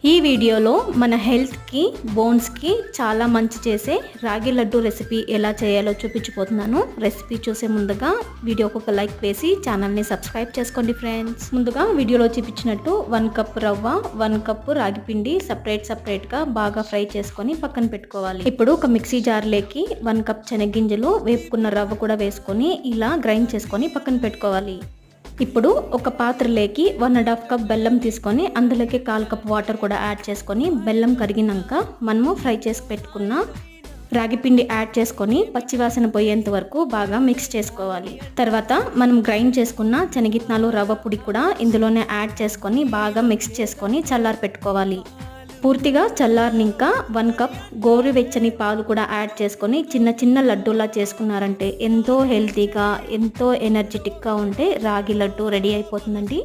ఈ వీడియోలో మన హెల్త్కి బోన్స్కి చాలా మంచి చేసే రాగి లడ్డు రెసిపీ ఎలా చేయాలో చూపించిపోతున్నాను. రెసిపీ చూసే ముందుగా వీడియోకి ఒక లైక్ వేసి ఛానల్ని సబ్స్క్రైబ్ చేసుకోండి ఫ్రెండ్స్. ముందుగా వీడియోలో చూపించినట్టు 1 కప్ రవ్వ, 1 కప్ రాగి పిండి సపరేట్గా బాగా ఫ్రై చేసుకొని పక్కన పెట్టుకోవాలి. ఇప్పుడు ఒక మిక్సీ జార్లోకి 1 కప్ శనగింజలు, వేపుకున్న రవ్వ కూడా వేసుకొని ఇలా గ్రైండ్ చేసుకొని పక్కన పెట్టుకోవాలి. ఇప్పుడు ఒక పాత్రలోకి 1.5 కప్ బెల్లం తీసుకొని అందులోకి 1/4 కప్ వాటర్ కూడా యాడ్ చేసుకొని బెల్లం కరిగినాక మనము ఫ్రై చేసి పెట్టుకున్న రాగి పిండి యాడ్ చేసుకొని పచ్చివాసన పోయేంత వరకు బాగా మిక్స్ చేసుకోవాలి. తర్వాత మనం గ్రైండ్ చేసుకున్న శనగిత్తనాలు, రవ్వ పొడి కూడా ఇందులోనే యాడ్ చేసుకొని బాగా మిక్స్ చేసుకొని చల్లారి పెట్టుకోవాలి. పూర్తిగా చల్లారినాక 1 కప్ గోరువెచ్చని పాలు కూడా యాడ్ చేసుకొని చిన్న లడ్డూలా చేసుకున్నారంటే ఎంతో హెల్తీగా, ఎంతో ఎనర్జెటిక్గా ఉంటే రాగి లడ్డు రెడీ అయిపోతుందండి.